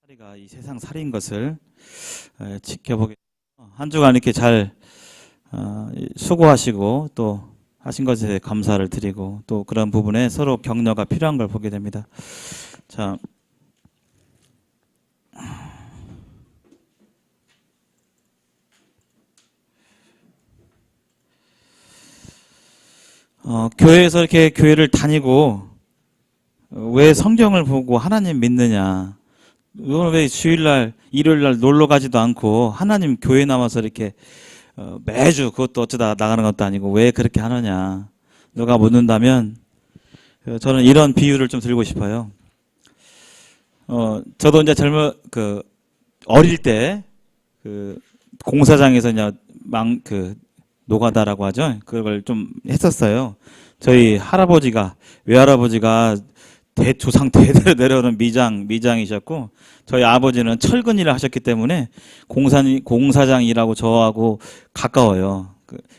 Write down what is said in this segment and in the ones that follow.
살이가 이 세상 살인 것을 지켜보게 한 주간 이렇게 잘 수고하시고 또 하신 것에 감사를 드리고 또 그런 부분에 서로 격려가 필요한 걸 보게 됩니다. 자, 교회에서 이렇게 교회를 다니고 왜 성경을 보고 하나님 믿느냐? 왜 주일날, 일요일날 놀러 가지도 않고 하나님 교회 나와서 이렇게 매주 그것도 어쩌다 나가는 것도 아니고 왜 그렇게 하느냐? 누가 묻는다면 저는 이런 비유를 좀 들고 싶어요. 저도 이제 어릴 때 공사장에서 이제 노가다라고 하죠. 그걸 좀 했었어요. 저희 할아버지가, 외할아버지가 조상 대대로 내려오는 미장이셨고, 저희 아버지는 철근 일을 하셨기 때문에 공사장 일하고 저하고 가까워요.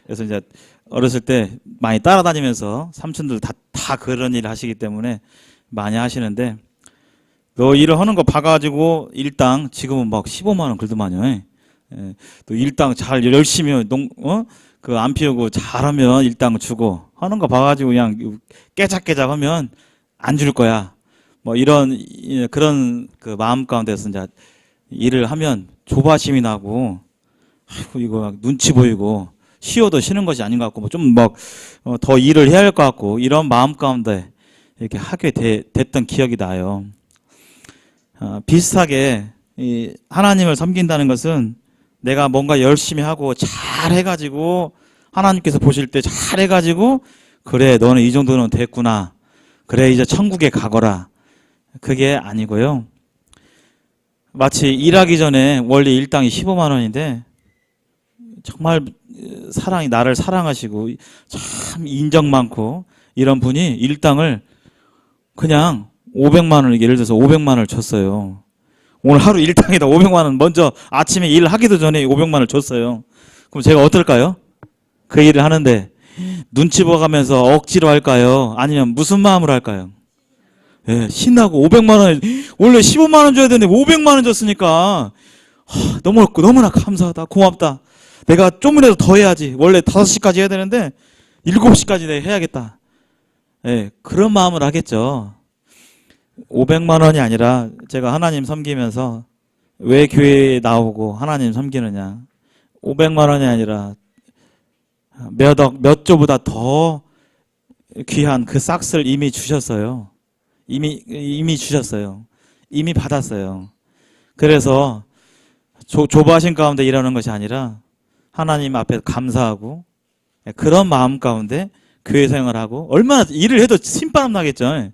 그래서 이제 어렸을 때 많이 따라다니면서 삼촌들 다 그런 일을 하시기 때문에 많이 하시는데, 너 일을 하는 거 봐가지고 일당 지금은 막 15만 원 긁더만요. 또 일당 잘 열심히 안 피우고 잘하면 일당 주고 하는 거 봐가지고 그냥 깨작깨작 하면 안 줄 거야. 뭐 그런 마음 가운데서 이제 일을 하면 조바심이 나고, 아이고 이거 막 눈치 보이고 쉬어도 쉬는 것이 아닌 것 같고 좀 더 일을 해야 할 것 같고 이런 마음 가운데 이렇게 하게 됐던 기억이 나요. 비슷하게 하나님을 섬긴다는 것은 내가 뭔가 열심히 하고 잘 해가지고 하나님께서 보실 때 잘 해가지고 그래 너는 이 정도는 됐구나. 그래 이제 천국에 가거라. 그게 아니고요. 마치 일하기 전에 원래 일당이 15만 원인데 정말 나를 사랑하시고 참 인정 많고 이런 분이 일당을 그냥 500만 원, 예를 들어서 500만 원을 줬어요. 오늘 하루 일당에다 500만 원 먼저 아침에 일하기도 전에 500만 원을 줬어요. 그럼 제가 어떨까요? 그 일을 하는데 눈치 보가면서 억지로 할까요? 아니면 무슨 마음으로 할까요? 예, 신나고 500만 원, 원래 15만 원 줘야 되는데 500만 원 줬으니까 너무나 감사하다, 고맙다. 내가 좀이라도 더 해야지. 원래 5시까지 해야 되는데 7시까지 내가 해야겠다. 예, 그런 마음을 하겠죠. 500만 원이 아니라 제가 하나님 섬기면서 왜 교회에 나오고 하나님 섬기느냐. 500만 원이 아니라 몇 조보다 더 귀한 그 싹스를 이미 주셨어요. 이미 주셨어요. 이미 받았어요. 그래서 조바심 가운데 일하는 것이 아니라 하나님 앞에 감사하고 그런 마음 가운데 교회 생활하고 얼마나 일을 해도 신바람 나겠죠.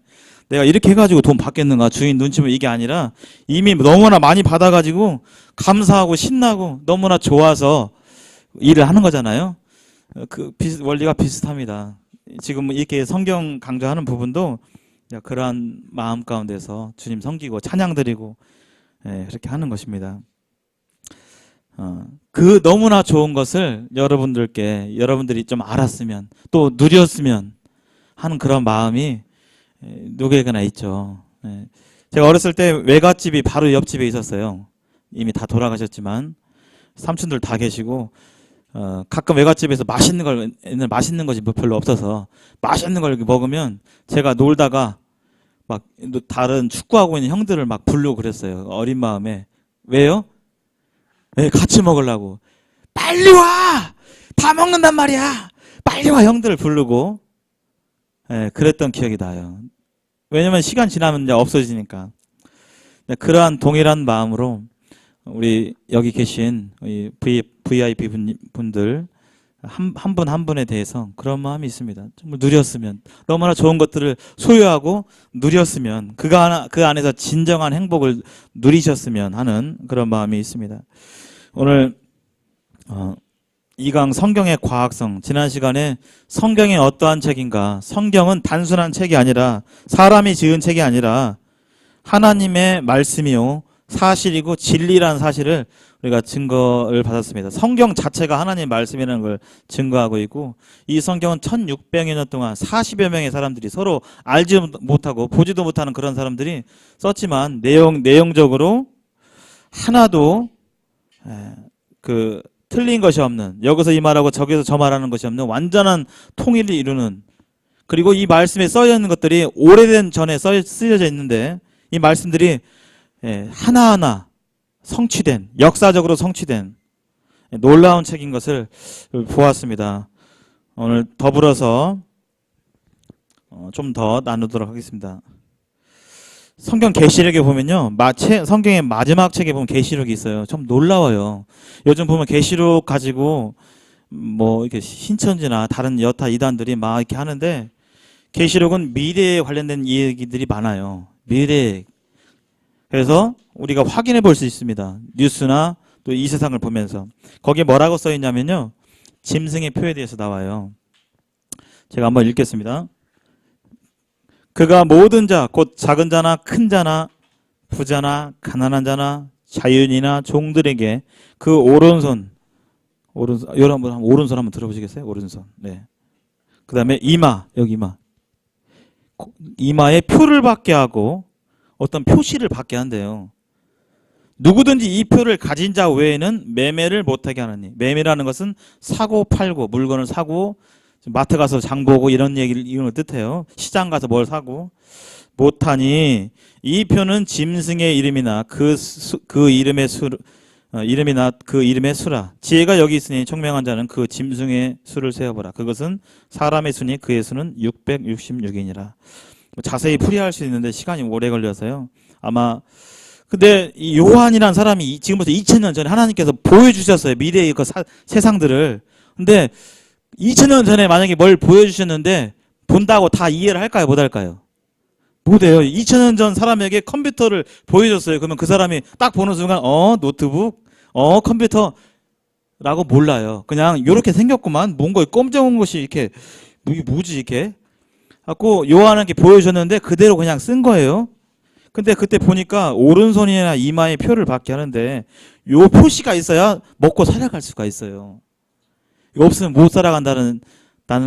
내가 이렇게 해가지고 돈 받겠는가 주인 눈치 보면 이게 아니라 이미 너무나 많이 받아가지고 감사하고 신나고 너무나 좋아서 일을 하는 거잖아요. 원리가 비슷합니다. 지금 이렇게 성경 강조하는 부분도 그러한 마음 가운데서 주님 섬기고 찬양 드리고 그렇게 하는 것입니다. 그 너무나 좋은 것을 여러분들이 좀 알았으면 또 누렸으면 하는 그런 마음이 누구에게나 있죠. 제가 어렸을 때 외갓집이 바로 옆집에 있었어요. 이미 다 돌아가셨지만 삼촌들 다 계시고 가끔 외갓집에서 맛있는 것이 별로 없어서 맛있는 걸 먹으면 제가 놀다가 막 다른 축구하고 있는 형들을 막 부르고 그랬어요. 어린 마음에. 왜요? 네, 같이 먹으려고. 빨리 와! 다 먹는단 말이야! 빨리 와! 형들을 부르고. 네, 그랬던 기억이 나요. 왜냐면 시간 지나면 이제 없어지니까. 그러한 동일한 마음으로 우리 여기 계신 VIP 분들 한 분 한 분에 대해서 그런 마음이 있습니다. 정말 누렸으면, 너무나 좋은 것들을 소유하고 누렸으면, 그 안에서 진정한 행복을 누리셨으면 하는 그런 마음이 있습니다. 오늘 2강 성경의 과학성, 지난 시간에 성경이 어떠한 책인가, 성경은 단순한 책이 아니라 사람이 지은 책이 아니라 하나님의 말씀이요 사실이고 진리라는 사실을 우리가 증거를 받았습니다. 성경 자체가 하나님의 말씀이라는 걸 증거하고 있고, 이 성경은 1600여 년 동안 40여 명의 사람들이 서로 알지 못하고 보지도 못하는 그런 사람들이 썼지만 내용적으로 하나도 그 틀린 것이 없는, 여기서 이 말하고 저기서 저 말하는 것이 없는 완전한 통일을 이루는, 그리고 이 말씀에 써져 있는 것들이 오래된 전에 쓰여져 있는데 이 말씀들이 하나하나 성취된, 역사적으로 성취된 놀라운 책인 것을 보았습니다. 오늘 더불어서 좀 더 나누도록 하겠습니다. 성경 계시록에 보면요, 성경의 마지막 책에 보면 계시록이 있어요. 좀 놀라워요. 요즘 보면 계시록 가지고 뭐 이렇게 신천지나 다른 여타 이단들이 막 이렇게 하는데, 계시록은 미래에 관련된 얘기들이 많아요. 미래. 그래서 우리가 확인해 볼 수 있습니다. 뉴스나 또 이 세상을 보면서. 거기에 뭐라고 써 있냐면요, 짐승의 표에 대해서 나와요. 제가 한번 읽겠습니다. 그가 모든 자, 곧 작은 자나 큰 자나 부자나 가난한 자나 자유인이나 종들에게 그 오른손 여러분 오른손 한번 들어보시겠어요? 오른손. 네. 그 다음에 여기 이마에 표를 받게 하고 어떤 표시를 받게 한대요. 누구든지 이 표를 가진 자 외에는 매매를 못하게 하느니. 매매라는 것은 사고 팔고, 물건을 사고, 마트 가서 장 보고 이런 걸 뜻해요. 시장 가서 뭘 사고 못하니, 이 표는 짐승의 이름이나 그 이름의 이름이나 그 이름의 수라. 지혜가 여기 있으니 총명한 자는 그 짐승의 수를 세어보라. 그것은 사람의 수니 그의 수는 666이니라. 자세히 풀이할 수 있는데 시간이 오래 걸려서요. 아마 근데 이 요한이라는 사람이 지금부터 2000년 전에 하나님께서 보여주셨어요. 미래의 그 세상들을. 근데 2000년 전에 만약에 뭘 보여주셨는데 본다고 다 이해를 할까요? 못할까요? 못해요. 2000년 전 사람에게 컴퓨터를 보여줬어요. 그러면 그 사람이 딱 보는 순간 노트북, 컴퓨터라고 몰라요. 그냥 이렇게 생겼구만. 뭔가 검정한 것이 이렇게 이게 뭐지 이렇게 갖고 요한에게 보여줬는데 그대로 그냥 쓴 거예요. 근데 그때 보니까 오른손이나 이마에 표를 받게 하는데 요 표시가 있어야 먹고 살아갈 수가 있어요. 이거 없으면 못 살아간다는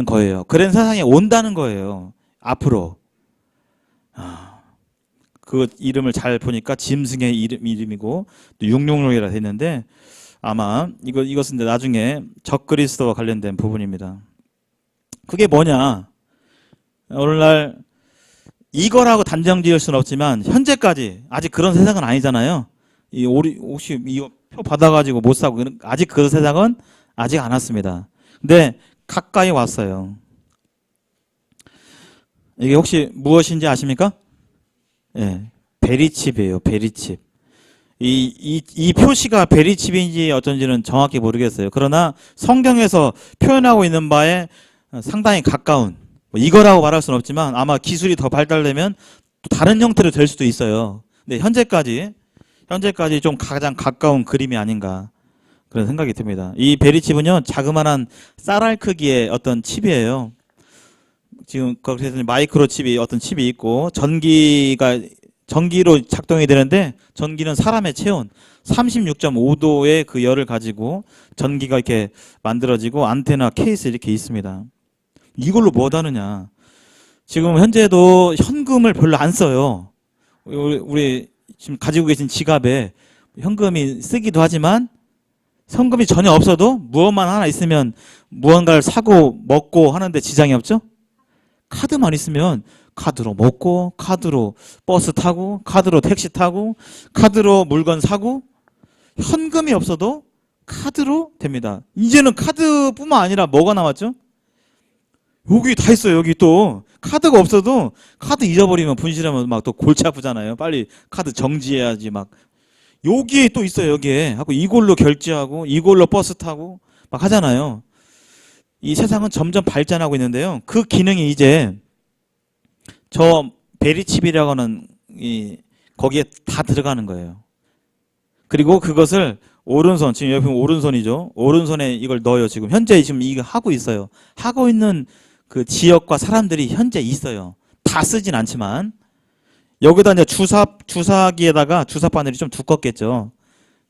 거예요. 그런 세상에 온다는 거예요. 앞으로. 그 이름을 잘 보니까 짐승의 이름이고 또 666이라 했는데 아마 이것은 나중에 적그리스도와 관련된 부분입니다. 그게 뭐냐? 오늘날 이거라고 단정 지을 수는 없지만 현재까지 아직 그런 세상은 아니잖아요. 혹시 이 표 받아가지고 못 사고 아직 그 세상은 아직 안 왔습니다. 근데 가까이 왔어요. 이게 혹시 무엇인지 아십니까? 예, 베리칩이에요. 베리칩. 이 표시가 베리칩인지 어쩐지는 정확히 모르겠어요. 그러나 성경에서 표현하고 있는 바에 상당히 가까운, 이거라고 말할 수는 없지만 아마 기술이 더 발달되면 또 다른 형태로 될 수도 있어요. 근데 현재까지 좀 가장 가까운 그림이 아닌가 그런 생각이 듭니다. 이 베리칩은요, 자그마한 쌀알 크기의 어떤 칩이에요. 지금 거기서 마이크로칩이 어떤 칩이 있고 전기로 작동이 되는데 전기는 사람의 체온 36.5도의 그 열을 가지고 전기가 이렇게 만들어지고 안테나 케이스 이렇게 있습니다. 이걸로 뭐 하느냐? 지금 현재도 현금을 별로 안 써요. 우리 지금 가지고 계신 지갑에 현금이 쓰기도 하지만 현금이 전혀 없어도 무엇만 하나 있으면 무언가를 사고 먹고 하는데 지장이 없죠? 카드만 있으면 카드로 먹고, 카드로 버스 타고, 카드로 택시 타고, 카드로 물건 사고, 현금이 없어도 카드로 됩니다. 이제는 카드뿐만 아니라 뭐가 나왔죠? 여기 다 있어요. 여기 또 카드가 없어도 카드 잊어버리면 분실하면 막 또 골치 아프잖아요. 빨리 카드 정지해야지. 막 여기에 또 있어요. 여기에 하고 이걸로 결제하고 이걸로 버스 타고 막 하잖아요. 이 세상은 점점 발전하고 있는데요. 그 기능이 이제 저 베리칩이라고 하는 거기에 다 들어가는 거예요. 그리고 그것을 오른손, 지금 여기 보면 오른손이죠. 오른손에 이걸 넣어요. 현재 이거 하고 있어요. 하고 있는 그 지역과 사람들이 현재 있어요. 다 쓰진 않지만 여기다 이제 주사기에다가 주사 바늘이 좀 두껍겠죠.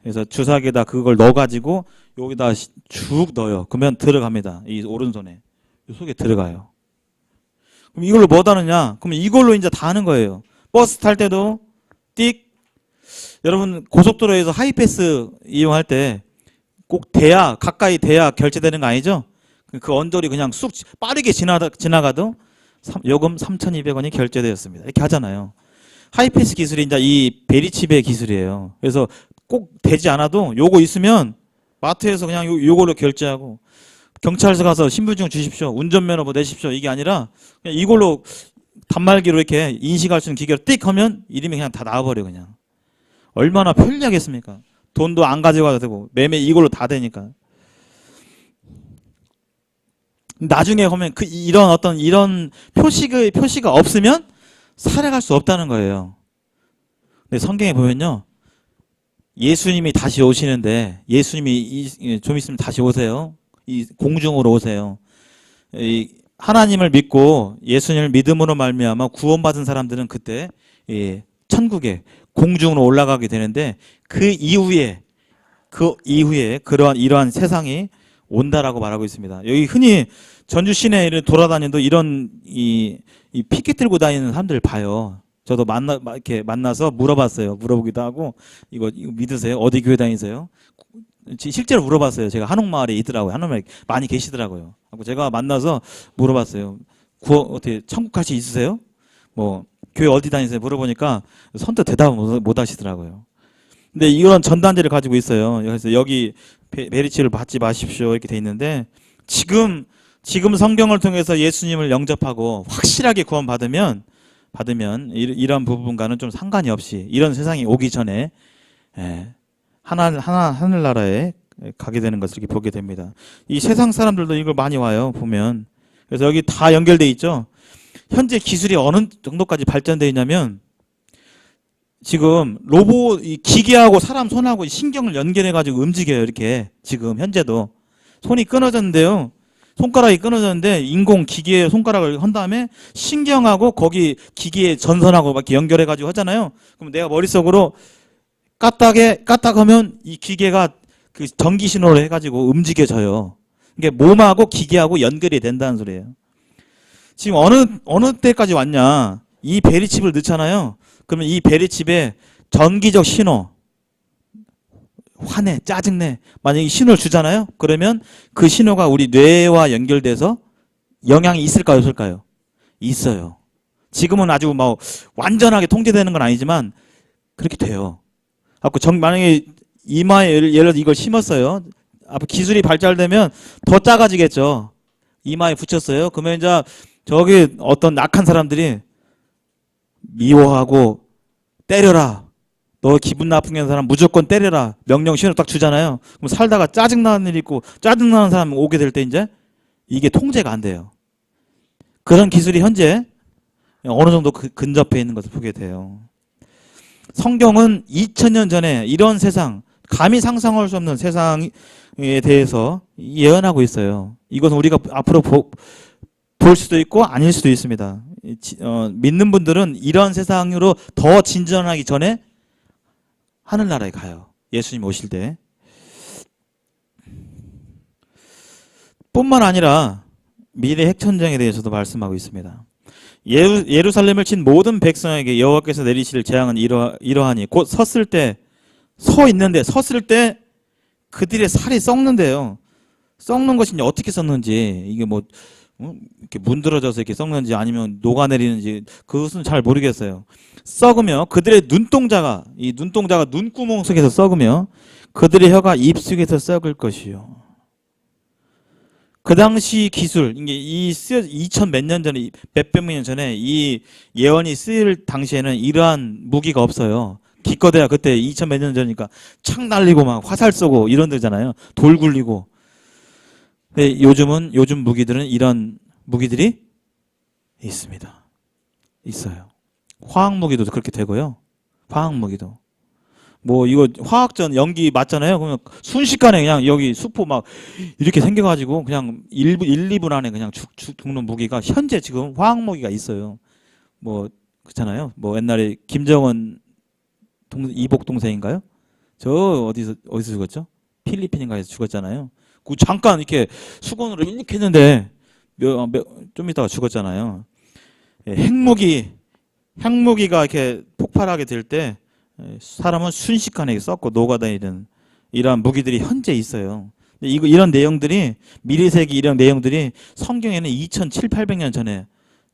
그래서 주사기에다 그걸 넣어가지고 여기다 쭉 넣어요. 그러면 들어갑니다. 이 오른손에 이 속에 들어가요. 그럼 이걸로 뭐 하느냐? 그럼 이걸로 이제 다 하는 거예요. 버스 탈 때도 띡, 여러분 고속도로에서 하이패스 이용할 때 꼭 가까이 대야 결제되는 거 아니죠? 그 언저리 그냥 쑥 빠르게 지나가도 요금 3,200원이 결제되었습니다. 이렇게 하잖아요. 하이패스 기술이 이제 이 베리칩의 기술이에요. 그래서 꼭 되지 않아도 요거 있으면 마트에서 그냥 요걸로 결제하고, 경찰서 가서 신분증 주십시오, 운전면허 뭐 내십시오, 이게 아니라 그냥 이걸로 단말기로 이렇게 인식할 수 있는 기계로 띡 하면 이름이 그냥 다 나와버려. 그냥 얼마나 편리하겠습니까? 돈도 안 가져가도 되고 매매 이걸로 다 되니까. 나중에 보면 이런 표시가 없으면 살아갈 수 없다는 거예요. 근데 성경에 보면요, 예수님이 다시 오시는데, 예수님이 좀 있으면 다시 오세요. 이 공중으로 오세요. 하나님을 믿고 예수님을 믿음으로 말미암아 구원받은 사람들은 그때 천국에 공중으로 올라가게 되는데, 그 이후에 이러한 세상이 온다라고 말하고 있습니다. 여기 흔히 전주 시내를 돌아다니도 이런 이 피켓 들고 다니는 사람들 봐요. 저도 이렇게 만나서 물어보기도 하고, 이거 믿으세요? 어디 교회 다니세요? 실제로 물어봤어요. 제가 한옥마을에 있더라고요. 한옥마을에 많이 계시더라고요. 제가 만나서 물어봤어요. 어떻게 천국 갈 수 있으세요? 뭐 교회 어디 다니세요? 물어보니까 선뜻 대답을 못 하시더라고요. 근데 이런 전단지를 가지고 있어요. 그래서 여기 베리치를 받지 마십시오 이렇게 돼 있는데, 지금 성경을 통해서 예수님을 영접하고 확실하게 구원받으면 이런 부분과는 좀 상관이 없이 이런 세상이 오기 전에 하늘나라에 가게 되는 것을 이렇게 보게 됩니다. 이 세상 사람들도 이걸 많이 와요, 보면. 그래서 여기 다 연결돼 있죠. 현재 기술이 어느 정도까지 발전되어 있냐면, 지금 기계하고 사람 손하고 신경을 연결해 가지고 움직여요. 이렇게 지금 현재도 손이 끊어졌는데요, 손가락이 끊어졌는데 인공 기계에 손가락을 한 다음에 신경하고 거기 기계의 전선하고 이렇게 연결해 가지고 하잖아요. 그럼 내가 머릿속으로 까딱하면 이 기계가 그 전기 신호를 해가지고 움직여져요. 이게 몸하고 기계하고 연결이 된다는 소리예요. 지금 어느 때까지 왔냐? 이 베리칩을 넣잖아요. 그러면 이 베리칩에 전기적 신호, 화내, 짜증내, 만약에 신호를 주잖아요. 그러면 그 신호가 우리 뇌와 연결돼서 영향이 있을까요, 없을까요? 있어요. 지금은 아주 뭐 완전하게 통제되는 건 아니지만 그렇게 돼요. 만약에 이마에 예를 들어 이걸 심었어요. 앞으로 기술이 발달되면 더 작아지겠죠. 이마에 붙였어요. 그러면 이제 저기 어떤 악한 사람들이 미워하고 때려라, 너 기분 나쁜 사람 무조건 때려라, 명령 신호 딱 주잖아요. 그럼 살다가 짜증나는 일 있고 짜증나는 사람 오게 될 때 이제 이게 통제가 안 돼요. 그런 기술이 현재 어느 정도 근접해 있는 것을 보게 돼요. 성경은 2000년 전에 이런 세상, 감히 상상할 수 없는 세상에 대해서 예언하고 있어요. 이것은 우리가 앞으로 볼 수도 있고 아닐 수도 있습니다. 믿는 분들은 이런 세상으로 더 진전하기 전에 하늘나라에 가요. 예수님 오실 때. 뿐만 아니라 미래 핵전쟁에 대해서도 말씀하고 있습니다. 예루살렘을 친 모든 백성에게 여호와께서 내리실 재앙은 이러하니, 곧 섰을 때 그들의 살이 썩는데요. 썩는 것이 이제 어떻게 썩는지, 이게 뭐 이렇게 문드러져서 이렇게 썩는지 아니면 녹아내리는지 그것은 잘 모르겠어요. 썩으며 그들의 눈동자가 눈구멍 속에서 썩으며 그들의 혀가 입속에서 썩을 것이요. 그 당시 기술, 이게 2000 몇 년 전에, 몇백 년 전에 이 예언이 쓰일 당시에는 이러한 무기가 없어요. 기껏해야 그때 2000 몇 년 전이니까 창 날리고 막 화살 쏘고 이런 데잖아요. 돌 굴리고. 근데 요즘 무기들은 이런 무기들이 있습니다. 있어요. 화학 무기도 그렇게 되고요. 화학 무기도. 뭐 이거 화학전 연기 맞잖아요. 그러면 순식간에 그냥 여기 수포 막 이렇게 생겨가지고 그냥 1, 2분 안에 그냥 죽는 무기가 현재 지금 화학 무기가 있어요. 뭐 그렇잖아요. 뭐 옛날에 김정은 이복 동생인가요? 저 어디서 죽었죠? 필리핀인가에서 죽었잖아요. 그 잠깐 이렇게 수건으로 이렇게 했는데 좀 있다가 죽었잖아요. 핵무기가 이렇게 폭발하게 될 때 사람은 순식간에 썩고 녹아다니는 이러한 무기들이 현재 있어요. 이런 내용들이 미리세기 이런 내용들이 성경에는 2700~800년 전에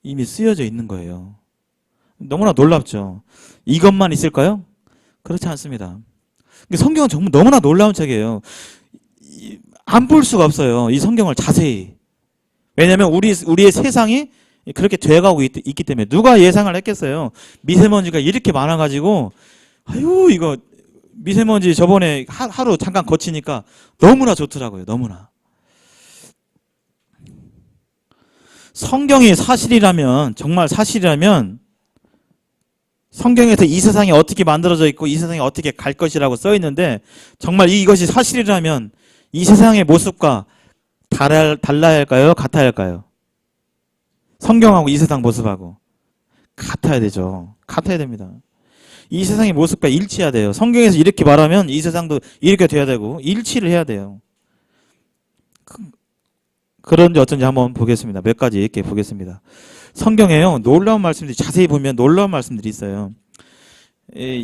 이미 쓰여져 있는 거예요. 너무나 놀랍죠. 이것만 있을까요? 그렇지 않습니다. 성경은 정말 너무나 놀라운 책이에요. 안 볼 수가 없어요. 이 성경을 자세히. 왜냐하면 우리의 세상이 그렇게 돼가고 있기 때문에. 누가 예상을 했겠어요. 미세먼지가 이렇게 많아가지고 아유 이거 미세먼지 저번에 하루 잠깐 거치니까 너무나 좋더라고요. 너무나. 성경이 사실이라면, 정말 사실이라면 성경에서 이 세상이 어떻게 만들어져 있고 이 세상이 어떻게 갈 것이라고 써 있는데 정말 이것이 사실이라면 이 세상의 모습과 달라야 할까요? 같아야 할까요? 성경하고 이 세상 모습하고 같아야 되죠. 같아야 됩니다. 이 세상의 모습과 일치해야 돼요. 성경에서 이렇게 말하면 이 세상도 이렇게 돼야 되고 일치를 해야 돼요. 그런지 어쩐지 한번 보겠습니다. 몇 가지 이렇게 보겠습니다. 성경에요. 놀라운 말씀들이 자세히 보면 놀라운 말씀들이 있어요.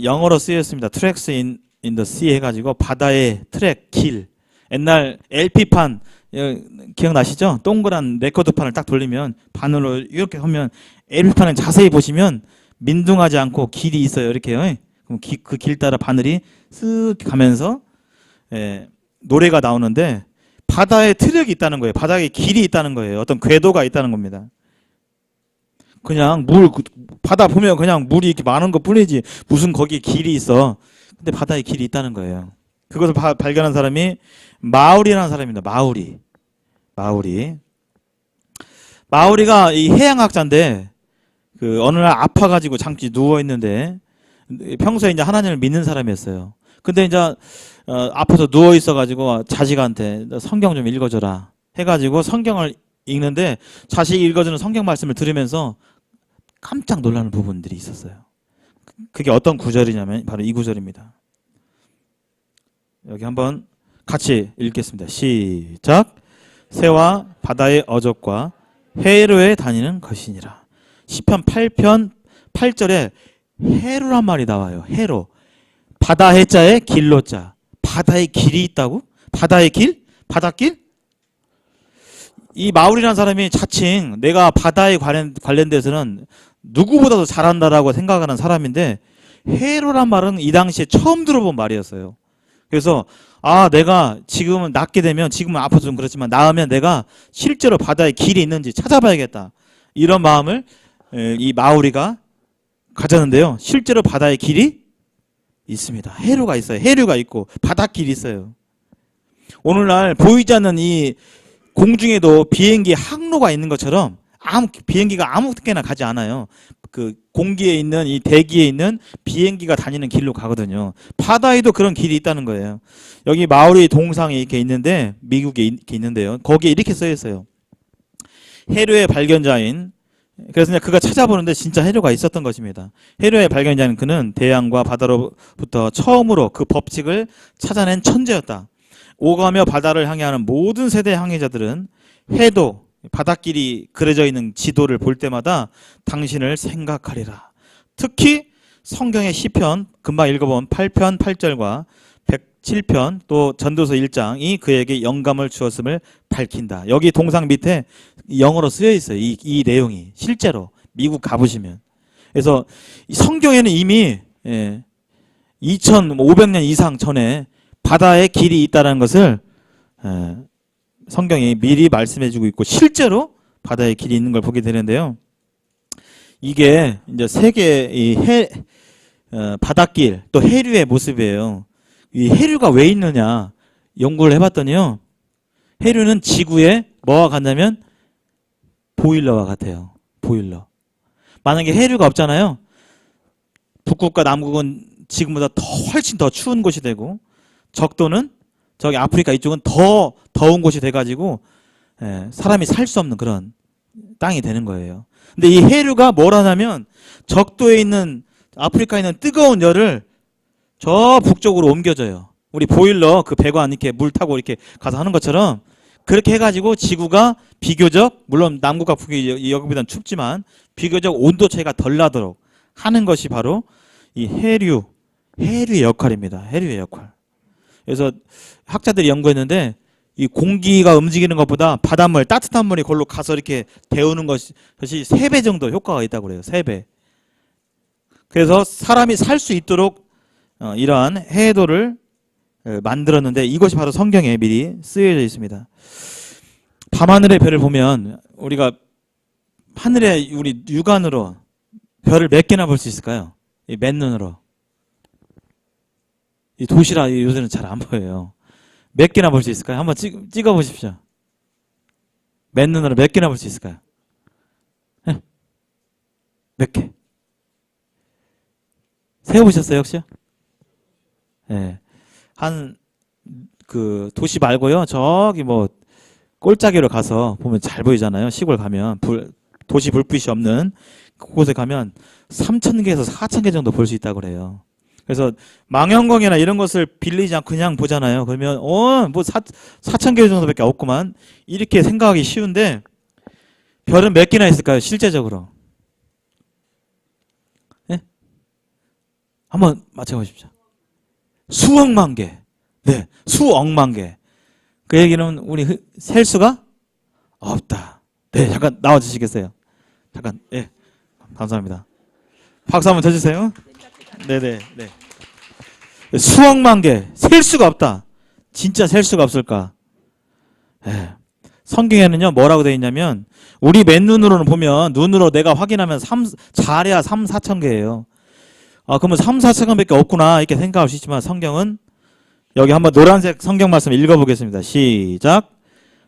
영어로 쓰였습니다. Tracks in the sea 해가지고 바다의 트랙, 길. 옛날 LP판 기억나시죠? 동그란 레코드판을 딱 돌리면 바늘로 이렇게 하면 LP판을 자세히 보시면 민둥하지 않고 길이 있어요. 이렇게요. 그럼 그 길 따라 바늘이 쓱 가면서 노래가 나오는데 바다에 트랙이 있다는 거예요. 바다에 길이 있다는 거예요. 어떤 궤도가 있다는 겁니다. 그냥 바다 보면 그냥 물이 이렇게 많은 것 뿐이지 무슨 거기에 길이 있어. 근데 바다에 길이 있다는 거예요. 그것을 발견한 사람이 마우리라는 사람입니다. 마우리가 이 해양학자인데 어느 날 아파가지고 잠시 누워 있는데 평소에 이제 하나님을 믿는 사람이었어요. 근데 이제 아파서 누워 있어가지고 자식한테 성경 좀 읽어줘라 해가지고 성경을 읽는데 자식이 읽어주는 성경 말씀을 들으면서 깜짝 놀라는 부분들이 있었어요. 그게 어떤 구절이냐면 바로 이 구절입니다. 여기 한번 같이 읽겠습니다. 시작. 새와 바다의 어족과 해로에 다니는 것이니라. 시편 8편 8절에 해로란 말이 나와요. 해로. 바다 해자에 길로자. 바다에 길이 있다고? 바다의 길? 바닷길? 이 마울이라는 사람이 자칭 내가 바다에 관련돼서는 누구보다도 잘한다라고 생각하는 사람인데 해로란 말은 이 당시에 처음 들어본 말이었어요. 그래서 내가 지금은 낫게 되면 지금은 아파서 좀 그렇지만 나으면 내가 실제로 바다에 길이 있는지 찾아봐야겠다. 이런 마음을 이 마우리가 가졌는데요. 실제로 바다에 길이 있습니다. 해류가 있어요. 해류가 있고 바닷길이 있어요. 오늘날 보이지 않는 이 공중에도 비행기 항로가 있는 것처럼 비행기가 아무 데나 가지 않아요. 그 공기에 있는 이 대기에 있는 비행기가 다니는 길로 가거든요. 바다에도 그런 길이 있다는 거예요. 여기 마우리 동상이 이렇게 있는데 미국에 이렇게 있는데요. 거기에 이렇게 써 있어요. 해류의 발견자인 그래서 그가 찾아보는데 진짜 해류가 있었던 것입니다. 해류의 발견자인 그는 대양과 바다로부터 처음으로 그 법칙을 찾아낸 천재였다. 오가며 바다를 항해하는 모든 세대 항해자들은 해도 바닷길이 그려져 있는 지도를 볼 때마다 당신을 생각하리라. 특히 성경의 시편 금방 읽어본 8편 8절과 107편 또 전도서 1장이 그에게 영감을 주었음을 밝힌다. 여기 동상 밑에 영어로 쓰여 있어요. 이 내용이 실제로 미국 가보시면. 그래서 성경에는 이미 2500년 이상 전에 바다에 길이 있다는 것을 성경이 미리 말씀해주고 있고 실제로 바다에 길이 있는 걸 보게 되는데요. 이게 이제 세계 이 바닷길 또 해류의 모습이에요. 이 해류가 왜 있느냐 연구를 해봤더니요. 해류는 지구에 뭐와 같냐면 보일러와 같아요. 보일러. 만약에 해류가 없잖아요. 북극과 남극은 지금보다 훨씬 더 추운 곳이 되고 적도는 저기 아프리카 이쪽은 더 더운 곳이 돼가지고 사람이 살 수 없는 그런 땅이 되는 거예요. 근데 이 해류가 뭘 하냐면 적도에 있는 아프리카에 있는 뜨거운 열을 저 북쪽으로 옮겨줘요. 우리 보일러 그 배관 이렇게 물 타고 이렇게 가서 하는 것처럼 그렇게 해가지고 지구가 비교적 물론 남극과 북이 여기보다는 춥지만 비교적 온도 차이가 덜 나도록 하는 것이 바로 이 해류 해류의 역할입니다. 해류의 역할. 그래서 학자들이 연구했는데 이 공기가 움직이는 것보다 바닷물, 따뜻한 물이 걸로 가서 이렇게 데우는 것이 3배 정도 효과가 있다고 그래요. 3배. 그래서 사람이 살 수 있도록 이러한 해도를 만들었는데 이것이 바로 성경에 미리 쓰여져 있습니다. 밤하늘의 별을 보면 우리가 하늘에 우리 육안으로 별을 몇 개나 볼 수 있을까요? 이 맨눈으로. 이 도시라 요새는 잘 안 보여요. 몇 개나 볼 수 있을까요? 한번 찍어 보십시오. 맨눈으로 몇 개나 볼 수 있을까요? 네? 몇 개? 세어보셨어요, 혹시요? 네. 그 도시 말고요. 저기 뭐 꼴짜기로 가서 보면 잘 보이잖아요. 시골 가면 도시 불빛이 없는 그곳에 가면 3,000개에서 4,000개 정도 볼 수 있다고 그래요. 그래서 망원경이나 이런 것을 빌리지 않고 그냥 보잖아요. 그러면 뭐 4,000개 정도밖에 없구만. 이렇게 생각하기 쉬운데 별은 몇 개나 있을까요? 실제적으로. 네? 한번 맞춰보십시오. 수억만 개. 네, 수억만 개. 그 얘기는 우리 셀 수가 없다. 네, 잠깐 나와주시겠어요? 잠깐, 예, 감사합니다. 박수 한번 쳐주세요. 네네, 네. 수억만 개, 셀 수가 없다. 진짜 셀 수가 없을까? 예. 성경에는요, 뭐라고 되어 있냐면, 우리 맨눈으로는 보면, 눈으로 내가 확인하면 잘해야 3, 4천 개예요. 그러면 3, 4천 개밖에 없구나. 이렇게 생각할 수 있지만, 성경은 여기 한번 노란색 성경 말씀 읽어보겠습니다. 시작.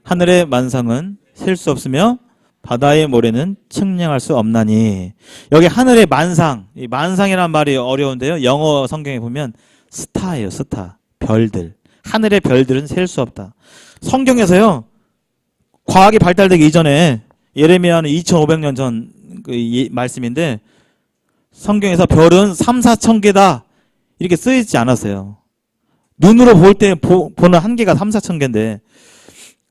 하늘의 만상은 셀 수 없으며 바다의 모래는 측량할 수 없나니. 여기 하늘의 만상, 이 만상이라는 말이 어려운데요. 영어 성경에 보면 스타예요. 스타. 별들. 하늘의 별들은 셀 수 없다. 성경에서요. 과학이 발달되기 이전에 예레미야는 2500년 전 그 말씀인데 성경에서 별은 3, 4천 개다. 이렇게 쓰이지 않았어요. 눈으로 볼 때 보는 한계가 3, 4천 개인데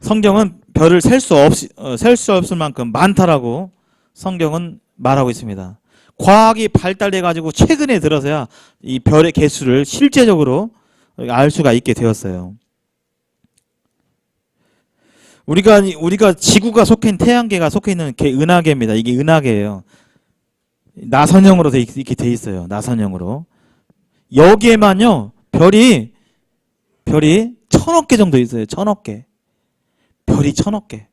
성경은 별을 셀 수 없을 만큼 많다라고 성경은 말하고 있습니다. 과학이 발달돼 가지고 최근에 들어서야 이 별의 개수를 실제적으로 알 수가 있게 되었어요. 우리가 지구가 속해 있는 태양계가 속해 있는 게 은하계입니다. 이게 은하계예요. 나선형으로 이렇게 돼 있어요. 나선형으로. 여기에만요. 별이 1,000억 개 정도 있어요. 1,000억 개. 별이 1,000억 개.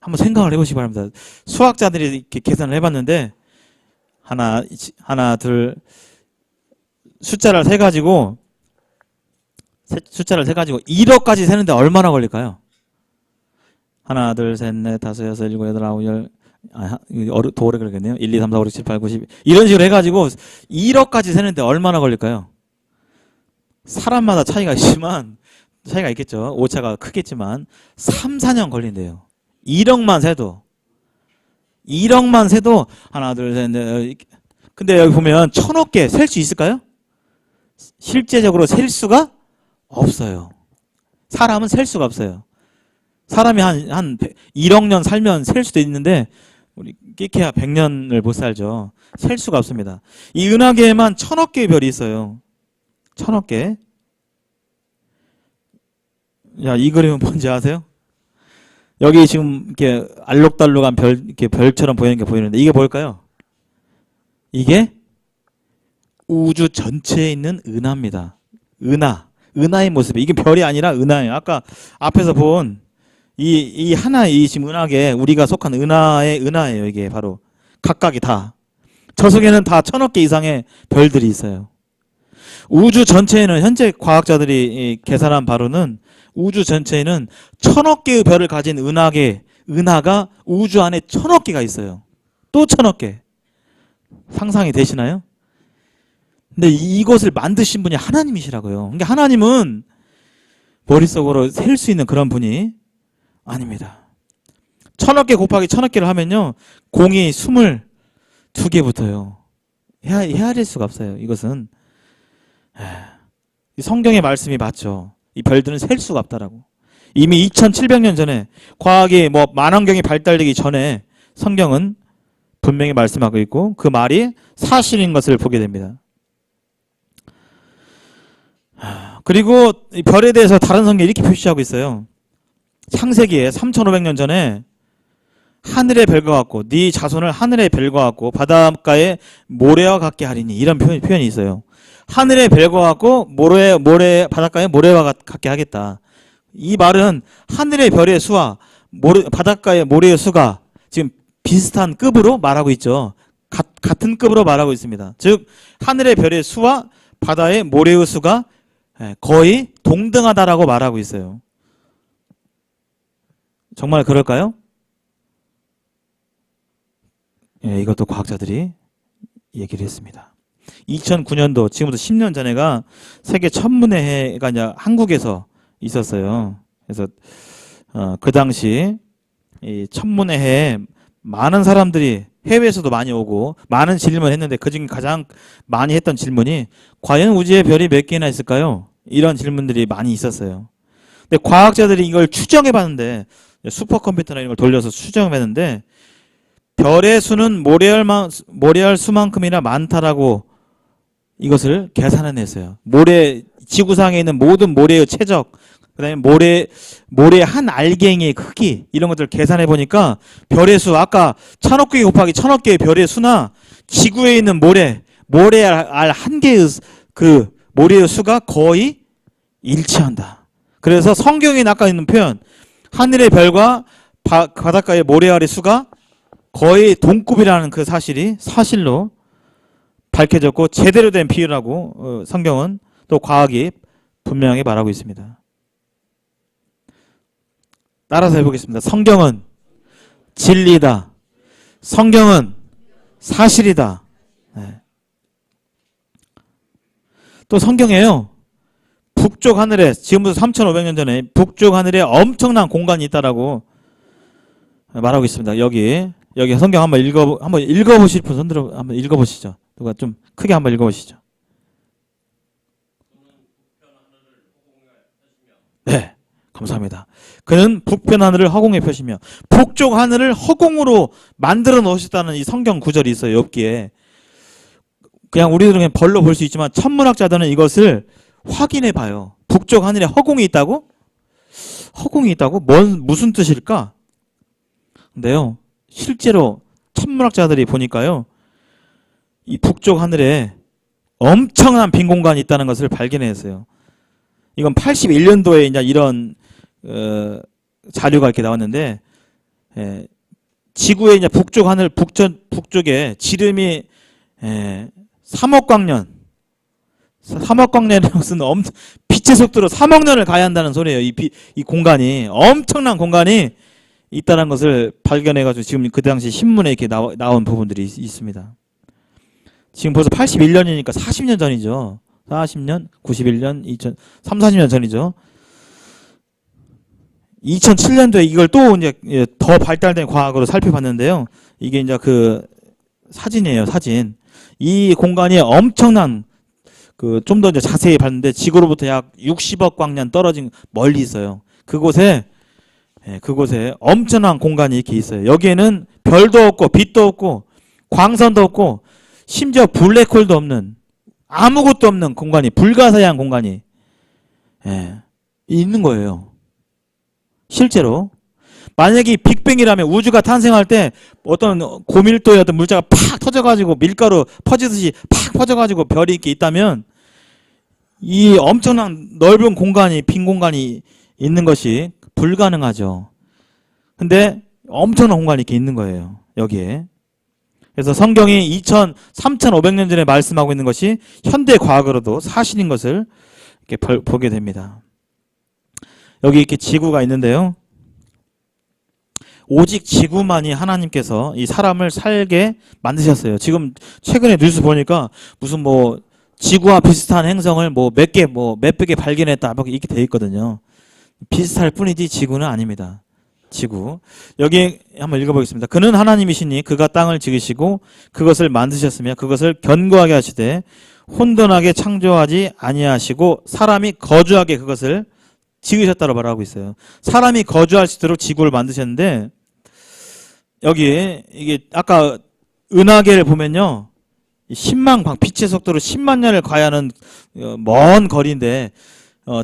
한번 생각을 해보시기 바랍니다. 수학자들이 이렇게 계산을 해봤는데 하나, 둘 숫자를 세가지고 1억까지 세는데 얼마나 걸릴까요? 하나, 둘, 셋, 넷, 다섯, 여섯, 일곱, 여덟, 아홉, 열. 더 오래 걸리겠네요. 1, 2, 3, 4, 5, 6, 7, 8, 9, 10. 이런 식으로 해가지고 1억까지 세는데 얼마나 걸릴까요? 사람마다 차이가 있겠죠. 오차가 크겠지만 3, 4년 걸린대요. 1억만 세도 하나, 둘, 셋, 넷. 근데 여기 보면 1,000억 개 셀 수 있을까요? 실제적으로 셀 수가 없어요. 사람은 셀 수가 없어요. 사람이 한 1억 년 살면 셀 수도 있는데 우리 끼케야 100년을 못 살죠. 셀 수가 없습니다. 이 은하계에만 1,000억 개의 별이 있어요. 1,000억 개. 야, 이 그림은 뭔지 아세요? 여기 지금 이렇게 알록달록한 이렇게 별처럼 보이는 게 보이는데 이게 뭘까요? 이게 우주 전체에 있는 은하입니다. 은하의 모습이. 이게 별이 아니라 은하예요. 아까 앞에서 본 이 지금 은하계, 우리가 속한 은하예요. 이게 바로 각각이 다. 저 속에는 다 1,000억 개 이상의 별들이 있어요. 우주 전체에는 현재 과학자들이 계산한 바로는 우주 전체에는 1,000억 개의 별을 가진 은하가 우주 안에 1,000억 개가 있어요. 또 1,000억 개. 상상이 되시나요? 근데 이것을 만드신 분이 하나님이시라고요. 그러니까 하나님은 머릿속으로 셀 수 있는 그런 분이 아닙니다. 1,000억 개 곱하기 1,000억 개를 하면요. 공이 22개 붙어요. 헤아릴 수가 없어요. 이것은. 이 성경의 말씀이 맞죠. 이 별들은 셀 수가 없다라고. 이미 2,700년 전에 과학이 만원경이 발달되기 전에 성경은 분명히 말씀하고 있고 그 말이 사실인 것을 보게 됩니다. 그리고 이 별에 대해서 다른 성경이 이렇게 표시하고 있어요. 창세기에 3,500년 전에 하늘의 별과 같고 네 자손을 하늘의 별과 같고 바닷가의 모래와 같게 하리니 이런 표현이 있어요. 하늘의 별과 같고 바닷가의 모래와 같게 하겠다. 이 말은 하늘의 별의 수와 바닷가의 모래의 수가 지금 비슷한 급으로 말하고 있죠. 같은 급으로 말하고 있습니다. 즉 하늘의 별의 수와 바다의 모래의 수가 거의 동등하다라고 말하고 있어요. 정말 그럴까요? 예, 이것도 과학자들이 얘기를 했습니다. 2009년도 지금부터 10년 전에가 세계 천문의 해가 이제 한국에서 있었어요. 그래서 그 당시 이 천문의 해에 많은 사람들이 해외에서도 많이 오고 많은 질문을 했는데 그중에 가장 많이 했던 질문이 과연 우주에 별이 몇 개나 있을까요? 이런 질문들이 많이 있었어요. 근데 과학자들이 이걸 추정해 봤는데 슈퍼컴퓨터나 이런 걸 돌려서 추정해 봤는데 별의 수는 모래알 수만큼이나 많다라고 이것을 계산해냈어요. 지구상에 있는 모든 모래의 최적, 그 다음에 모래 한 알갱이의 크기, 이런 것들을 계산해 보니까 별의 수, 아까 1,000억 개 곱하기 1,000억 개의 별의 수나 지구에 있는 모래알 한 개의 그 모래의 수가 거의 일치한다. 그래서 성경에 아까 있는 표현, 하늘의 별과 바닷가의 모래알의 수가 거의 동급이라는 그 사실이 사실로 밝혀졌고 제대로 된 비유라고 성경은 또 과학이 분명하게 말하고 있습니다. 따라서 해보겠습니다. 성경은 진리다. 성경은 사실이다. 네. 또 성경에요. 북쪽 하늘에 지금부터 3,500년 전에 북쪽 하늘에 엄청난 공간이 있다라고 말하고 있습니다. 여기 성경 한번 읽어보실 분 손들어 한번 읽어보시죠. 누가 좀 크게 한번 읽어보시죠. 네, 감사합니다. 그는 북편 하늘을 허공에 펴시며 북쪽 하늘을 허공으로 만들어 놓으셨다는 이 성경 구절이 있어요. 여기에 그냥 우리들은 그냥 벌로 볼 수 있지만 천문학자들은 이것을 확인해 봐요. 북쪽 하늘에 허공이 있다고? 허공이 있다고? 무슨 뜻일까? 근데요, 실제로 천문학자들이 보니까요, 이 북쪽 하늘에 엄청난 빈 공간이 있다는 것을 발견했어요. 이건 81년도에 이제 이런 자료가 이렇게 나왔는데, 지구의 이제 북쪽 하늘 북쪽에 지름이 3억 광년, 3억 광년이라는 것은 빛의 속도로 3억 년을 가야 한다는 소리예요. 이 공간이 엄청난 공간이 있다는 것을 발견해가지고 지금 그 당시 신문에 이렇게 나온 부분들이 있습니다. 지금 벌써 81년이니까 40년 전이죠. 40년, 91년, 40년 전이죠. 2007년도에 이걸 또 이제 더 발달된 과학으로 살펴봤는데요. 이게 이제 그 사진이에요, 사진. 이 공간이 엄청난 좀 더 이제 자세히 봤는데 지구로부터 약 60억 광년 떨어진 멀리 있어요. 그곳에 엄청난 공간이 이렇게 있어요. 여기에는 별도 없고 빛도 없고 광선도 없고 심지어 블랙홀도 없는 아무것도 없는 공간이 불가사의한 공간이 있는 거예요. 실제로 만약에 빅뱅이라면 우주가 탄생할 때 어떤 고밀도의 어떤 물자가 팍 터져가지고 밀가루 퍼지듯이 팍 퍼져가지고 별이 이렇게 있다면 이 엄청난 넓은 공간이 빈 공간이 있는 것이 불가능하죠. 근데 엄청난 공간이 이렇게 있는 거예요. 여기에. 그래서 성경이 3,500년 전에 말씀하고 있는 것이 현대 과학으로도 사실인 것을 이렇게 보게 됩니다. 여기 이렇게 지구가 있는데요. 오직 지구만이 하나님께서 이 사람을 살게 만드셨어요. 지금 최근에 뉴스 보니까 무슨 지구와 비슷한 행성을 몇백 개 발견했다 이렇게 돼 있거든요. 비슷할 뿐이지 지구는 아닙니다. 지구. 여기 한번 읽어보겠습니다. 그는 하나님이시니 그가 땅을 지으시고 그것을 만드셨으며 그것을 견고하게 하시되 혼돈하게 창조하지 아니하시고 사람이 거주하게 그것을 지으셨다고 말하고 있어요. 사람이 거주할 수 있도록 지구를 만드셨는데 여기 이게 아까 은하계를 보면요. 10만 빛의 속도로 10만 년을 가야 하는 먼 거리인데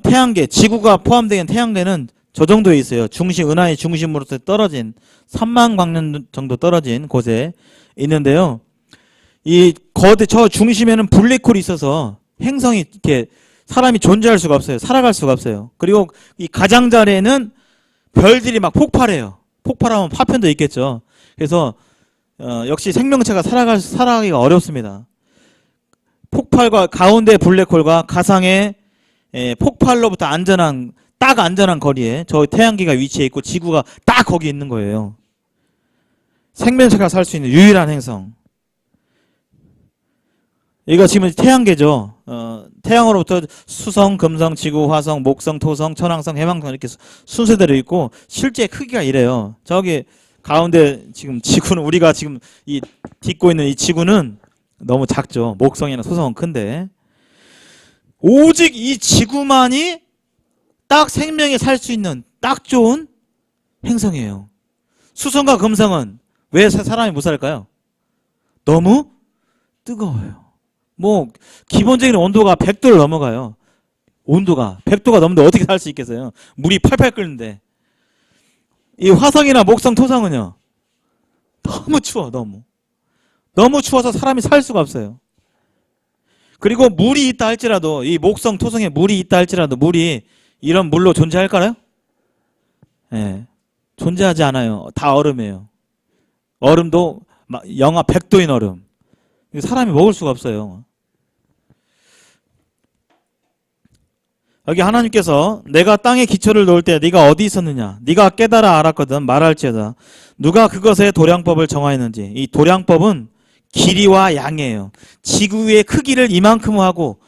태양계, 지구가 포함된 태양계는 저 정도에 있어요. 은하의 중심으로부터 떨어진 3만 광년 정도 떨어진 곳에 있는데요. 저 중심에는 블랙홀이 있어서 행성이 이렇게 사람이 존재할 수가 없어요. 살아갈 수가 없어요. 그리고 이 가장자리에는 별들이 막 폭발해요. 폭발하면 파편도 있겠죠. 그래서 역시 생명체가 살아가기가 어렵습니다. 폭발과 가운데 블랙홀과 가상의 폭발로부터 딱 안전한 거리에 저 태양계가 위치해 있고 지구가 딱 거기 있는 거예요. 생명체가 살 수 있는 유일한 행성. 이거 지금 태양계죠. 태양으로부터 수성, 금성, 지구, 화성, 목성, 토성, 천왕성, 해왕성 이렇게 순서대로 있고 실제 크기가 이래요. 저기 가운데 지금 지구는 우리가 지금 딛고 있는 이 지구는 너무 작죠. 목성이나 토성은 큰데 오직 이 지구만이 딱 생명이 살 수 있는 딱 좋은 행성이에요. 수성과 금성은 왜 사람이 못 살까요? 너무 뜨거워요. 기본적인 온도가 100도를 넘어가요. 온도가 100도가 넘는데 어떻게 살 수 있겠어요? 물이 팔팔 끓는데. 이 화성이나 목성, 토성은요. 너무 추워, 너무 추워서 사람이 살 수가 없어요. 그리고 물이 있다 할지라도 이 목성, 토성에 물이 있다 할지라도 물이 이런 물로 존재할까요? 네, 존재하지 않아요. 다 얼음이에요. 얼음도 영하 100도인 얼음. 사람이 먹을 수가 없어요. 여기 하나님께서 내가 땅에 기초를 놓을 때 네가 어디 있었느냐? 네가 깨달아 알았거든 말할지어다. 누가 그것의 도량법을 정하였는지. 이 도량법은 길이와 양이에요. 지구의 크기를 이만큼 하고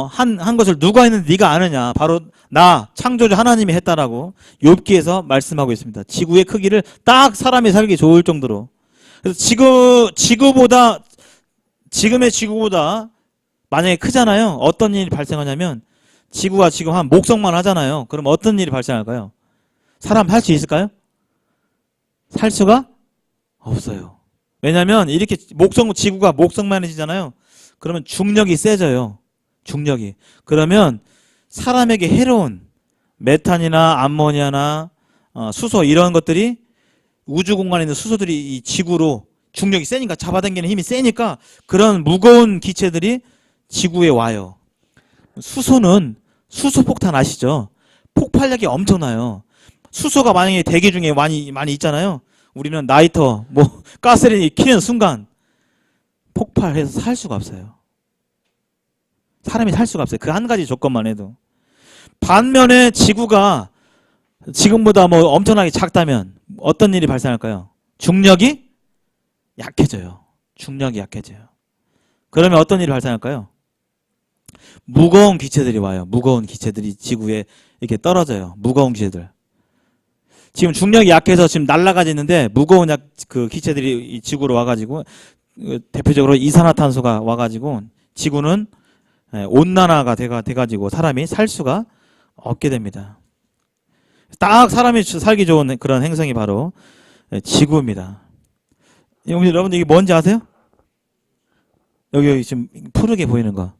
한 것을 누가 했는지 네가 아느냐? 바로 나 창조주 하나님이 했다라고 욥기에서 말씀하고 있습니다. 지구의 크기를 딱 사람이 살기 좋을 정도로. 그래서 지금의 지구보다 만약에 크잖아요. 어떤 일이 발생하냐면 지구가 지금 한 목성만 하잖아요. 그럼 어떤 일이 발생할까요? 사람 살 수 있을까요? 살 수가 없어요. 왜냐하면 이렇게 지구가 목성만 해지잖아요. 그러면 중력이 세져요. 중력이. 그러면 사람에게 해로운 메탄이나 암모니아나 수소 이런 것들이 우주 공간에 있는 수소들이 이 지구로 중력이 세니까 잡아당기는 힘이 세니까 그런 무거운 기체들이 지구에 와요. 수소는 수소폭탄 아시죠? 폭발력이 엄청나요. 수소가 만약에 대기 중에 많이 있잖아요. 우리는 나이터, 가스를 키는 순간 폭발해서 살 수가 없어요. 사람이 살 수가 없어요. 그 한 가지 조건만 해도. 반면에 지구가 지금보다 엄청나게 작다면 어떤 일이 발생할까요? 중력이 약해져요. 중력이 약해져요. 그러면 어떤 일이 발생할까요? 무거운 기체들이 와요. 무거운 기체들이 지구에 이렇게 떨어져요. 무거운 기체들. 지금 중력이 약해서 지금 날아가지는데 무거운 그 기체들이 이 지구로 와가지고 대표적으로 이산화탄소가 와가지고 지구는 온난화가 돼가지고 사람이 살 수가 없게 됩니다. 딱 사람이 살기 좋은 그런 행성이 바로 지구입니다. 여러분 이게 뭔지 아세요? 여기 지금 푸르게 보이는 거.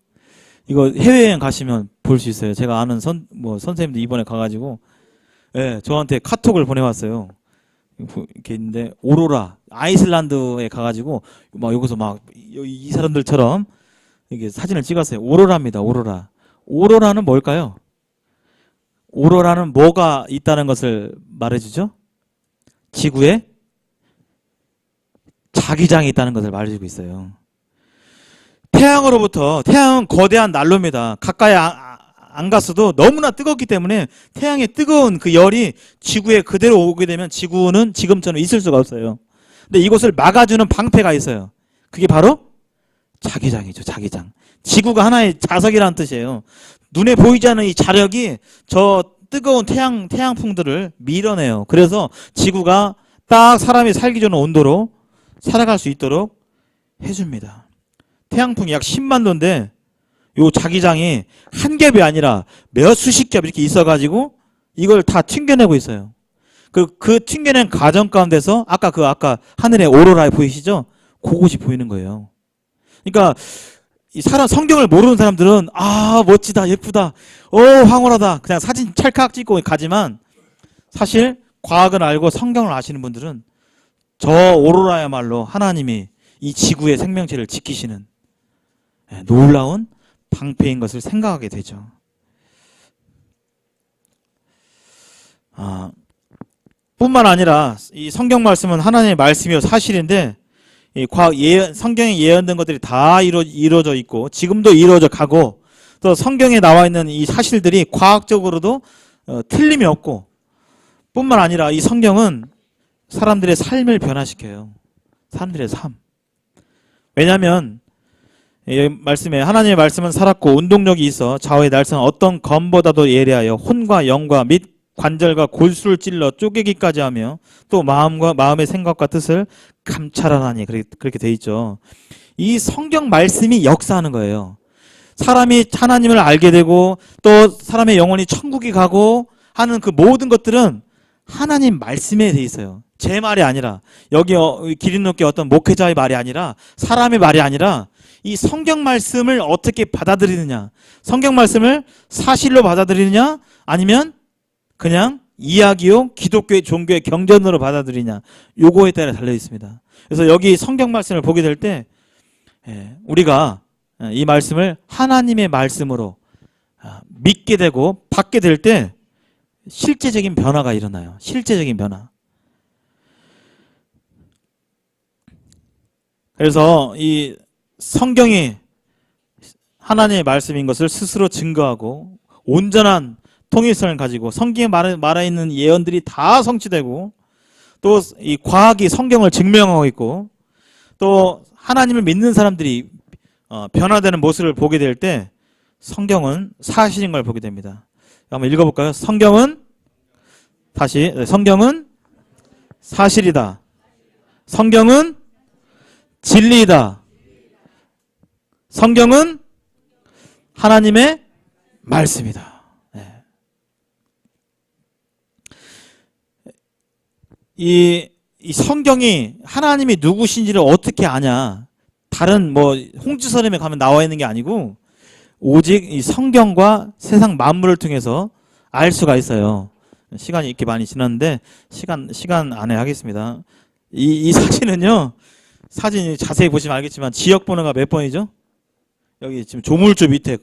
이거 해외여행 가시면 볼 수 있어요. 제가 아는 선생님도 이번에 가가지고 저한테 카톡을 보내왔어요. 이렇게 있는데 오로라 아이슬란드에 가가지고 여기서 이 사람들처럼 이게 사진을 찍었어요. 오로라입니다. 오로라. 오로라는 뭘까요? 오로라는 뭐가 있다는 것을 말해주죠? 지구에 자기장이 있다는 것을 말해주고 있어요. 태양은 거대한 난로입니다. 가까이 안 갔어도 너무나 뜨겁기 때문에 태양의 뜨거운 그 열이 지구에 그대로 오게 되면 지구는 지금처럼 있을 수가 없어요. 근데 이곳을 막아주는 방패가 있어요. 그게 바로 자기장이죠. 자기장. 지구가 하나의 자석이라는 뜻이에요. 눈에 보이지 않는 이 자력이 저 뜨거운 태양풍들을 밀어내요. 그래서 지구가 딱 사람이 살기 좋은 온도로 살아갈 수 있도록 해줍니다. 태양풍이 약 10만 도인데 요 자기장이 한 겹이 아니라 몇 수십 겹 이렇게 있어가지고 이걸 다 튕겨내고 있어요. 그 튕겨낸 과정 가운데서 아까 하늘에 오로라 보이시죠? 그것이 보이는 거예요. 그러니까 이 사람 성경을 모르는 사람들은 아 멋지다 예쁘다 황홀하다 그냥 사진 찰칵 찍고 가지만 사실 과학을 알고 성경을 아시는 분들은 저 오로라야말로 하나님이 이 지구의 생명체를 지키시는 놀라운 방패인 것을 생각하게 되죠. 뿐만 아니라 이 성경 말씀은 하나님의 말씀이요 사실인데 이 과학 성경에 예언된 것들이 다 이루어져 있고 지금도 이루어져 가고 또 성경에 나와 있는 이 사실들이 과학적으로도 틀림이 없고 뿐만 아니라 이 성경은 사람들의 삶을 변화시켜요. 사람들의 삶. 왜냐하면 이 말씀에 하나님의 말씀은 살았고 운동력이 있어 좌우의 날선 어떤 검보다도 예리하여 혼과 영과 및 관절과 골수를 찔러 쪼개기까지 하며 또 마음의 생각과 뜻을 감찰하나니 그렇게 돼 있죠. 이 성경 말씀이 역사하는 거예요. 사람이 하나님을 알게 되고 또 사람의 영혼이 천국에 가고 하는 그 모든 것들은 하나님 말씀에 돼 있어요. 제 말이 아니라 여기 기린노께 어떤 목회자의 말이 아니라 사람의 말이 아니라 이 성경 말씀을 어떻게 받아들이느냐, 성경 말씀을 사실로 받아들이느냐 아니면 그냥 이야기요 기독교의 종교의 경전으로 받아들이냐 요거에 따라 달려 있습니다. 그래서 여기 성경 말씀을 보게 될 때 우리가 이 말씀을 하나님의 말씀으로 믿게 되고 받게 될 때 실제적인 변화가 일어나요. 실제적인 변화. 그래서 이 성경이 하나님의 말씀인 것을 스스로 증거하고 온전한 통일성을 가지고 성경에 말해 있는 예언들이 다 성취되고 또 이 과학이 성경을 증명하고 있고 또 하나님을 믿는 사람들이 변화되는 모습을 보게 될 때 성경은 사실인 걸 보게 됩니다. 한번 읽어볼까요? 성경은 사실이다. 성경은 진리이다. 성경은 하나님의 말씀이다. 이 성경이 하나님이 누구신지를 어떻게 아냐? 다른 홍지서점에 가면 나와 있는 게 아니고 오직 이 성경과 세상 만물을 통해서 알 수가 있어요. 시간이 이렇게 많이 지났는데 시간 안에 하겠습니다. 이 사진은요. 사진 자세히 보시면 알겠지만 지역 번호가 몇 번이죠? 여기 지금 조물주 밑에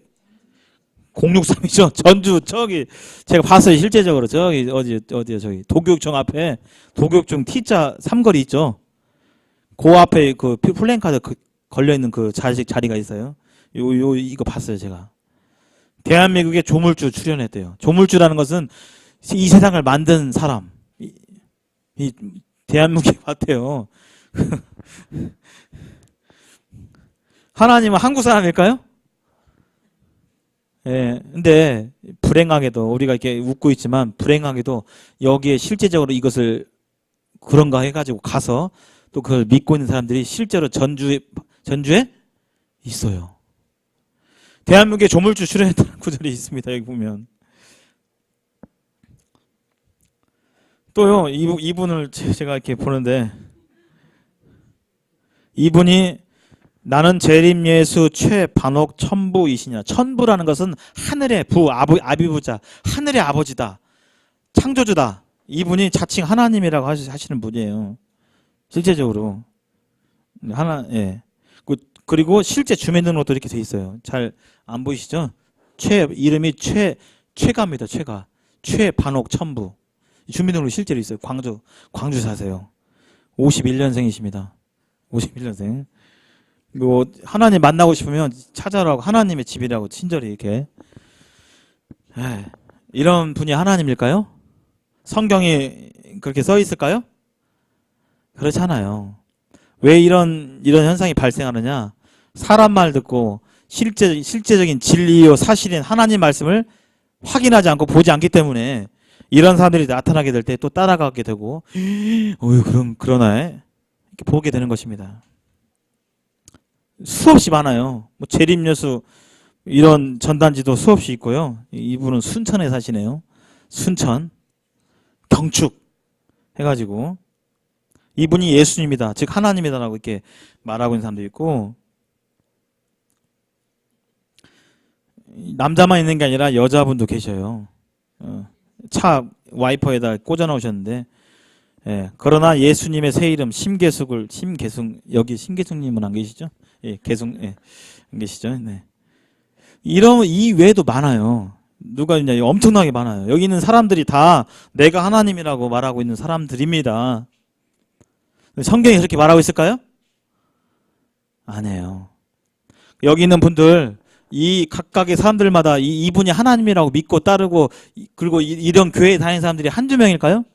063이죠. 전주 저기 제가 봤어요. 실제적으로 저기 어디요 저기 도교육청 앞에 도교육청 T자 삼거리 있죠. 그 앞에 그 플랜카드 걸려 있는 그 자리가 있어요. 이거 봤어요 제가. 대한민국에 조물주 출연했대요. 조물주라는 것은 이 세상을 만든 사람. 이 대한민국에 봤대요. 하나님은 한국 사람일까요? 예, 근데 불행하게도 우리가 이렇게 웃고 있지만 불행하게도 여기에 실제적으로 이것을 그런가 해가지고 가서 또 그걸 믿고 있는 사람들이 실제로 전주에 있어요. 대한민국에 조물주 출연했다는 구절이 있습니다. 여기 보면 또요 이분을 제가 이렇게 보는데 이분이 나는 재림예수 최반옥 천부이시냐. 천부라는 것은 하늘의 아비부자 하늘의 아버지다. 창조주다. 이분이 자칭 하나님이라고 하시는 분이에요. 실제적으로 예. 그리고 실제 주민등록도 이렇게 돼 있어요. 잘 안 보이시죠? 이름이 최가입니다. 최반옥 천부. 주민등록 실제로 있어요. 광주 사세요. 51년생이십니다. 51년생. 하나님 만나고 싶으면 찾아라고 하나님의 집이라고 친절히 이렇게. 이런 분이 하나님일까요? 성경이 그렇게 써 있을까요? 그렇지 않아요. 왜 이런 현상이 발생하느냐? 사람 말 듣고 실제적인 진리요 사실인 하나님 말씀을 확인하지 않고 보지 않기 때문에 이런 사람들이 나타나게 될 때 또 따라가게 되고 그러나 이렇게 보게 되는 것입니다. 수없이 많아요. 재림여수 이런 전단지도 수없이 있고요. 이분은 순천에 사시네요. 순천 경축 해가지고 이분이 예수님이다, 즉 하나님이다라고 이렇게 말하고 있는 사람도 있고, 남자만 있는 게 아니라 여자분도 계셔요. 차 와이퍼에다 꽂아 놓으셨는데, 예, 그러나 예수님의 새 이름 심계숙, 여기 심계숙님은 안 계시죠? 예, 예, 안 계시죠? 네. 이 외에도 많아요. 누가 있냐? 엄청나게 많아요. 여기 있는 사람들이 다 내가 하나님이라고 말하고 있는 사람들입니다. 성경이 그렇게 말하고 있을까요? 아니에요. 여기 있는 분들, 이 각각의 사람들마다 이분이 하나님이라고 믿고 따르고, 그리고 이런 교회에 다니는 사람들이 한두 명일까요?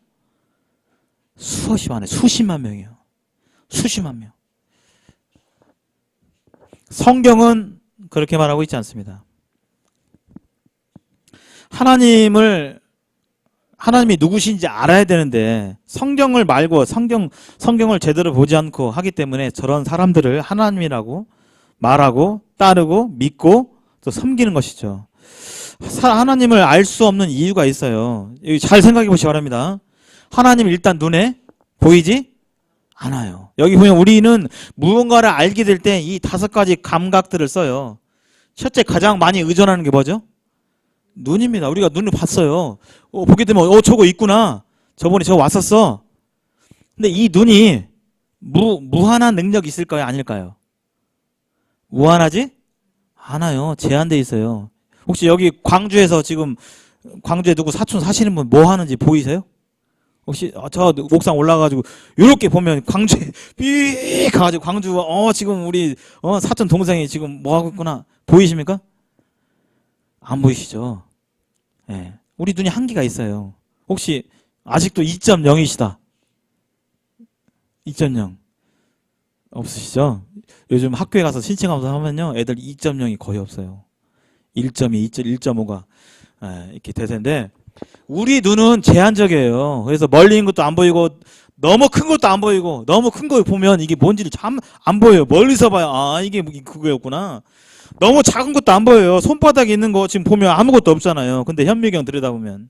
수없이 많아요. 수십만 명이에요. 수십만 명. 성경은 그렇게 말하고 있지 않습니다. 하나님이 누구신지 알아야 되는데, 성경을 말고 성경을 제대로 보지 않고 하기 때문에 저런 사람들을 하나님이라고 말하고 따르고 믿고 또 섬기는 것이죠. 하나님을 알 수 없는 이유가 있어요. 여기 잘 생각해 보시기 바랍니다. 하나님 일단 눈에 보이지 않아요. 여기 보면 우리는 무언가를 알게 될 때 이 5가지 감각들을 써요. 첫째, 가장 많이 의존하는 게 뭐죠? 눈입니다. 우리가 눈을 봤어요. 보게 되면 저거 있구나. 저번에 저거 왔었어. 근데 이 눈이 무한한 능력이 있을까요? 아닐까요? 무한하지 않아요. 제한되어 있어요. 혹시 여기 광주에서 지금 광주에 누구 사촌 사시는 분 뭐 하는지 보이세요? 혹시 저 옥상 올라가가지고 이렇게 보면 광주에 삐 가가지고 광주 지금 우리 사촌 동생이 지금 뭐 하고 있구나 보이십니까? 안 보이시죠? 예. 우리 눈이 한계가 있어요. 혹시 아직도 2.0이시다. 2.0 없으시죠? 요즘 학교에 가서 신청하면서 하면요, 애들 2.0이 거의 없어요. 1.2, 1.5가 이렇게 대세인데, 우리 눈은 제한적이에요. 그래서 멀리 있는 것도 안 보이고 너무 큰 것도 안 보이고, 너무 큰 거 보면 이게 뭔지를 참 안 보여요. 멀리서 봐요. 이게 그거였구나. 너무 작은 것도 안 보여요. 손바닥에 있는 거 지금 보면 아무것도 없잖아요. 근데 현미경 들여다보면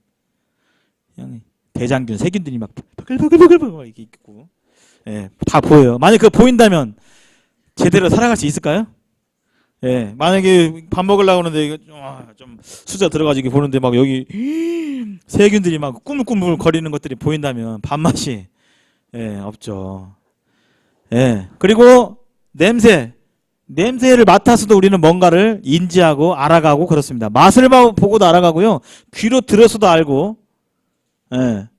대장균, 세균들이 막 버글버글버글 이렇게 있고, 예, 다 보여요. 만약 그거 보인다면 제대로 살아갈 수 있을까요? 예, 만약에 밥 먹으려고 하는데 이거 좀 수저 들어가지고 보는데 막 여기 세균들이 막 꾸물꾸물 거리는 것들이 보인다면 밥맛이 없죠. 예, 그리고 냄새를 맡아서도 우리는 뭔가를 인지하고 알아가고 그렇습니다. 맛을 보고도 알아가고요. 귀로 들어서도 알고, 예,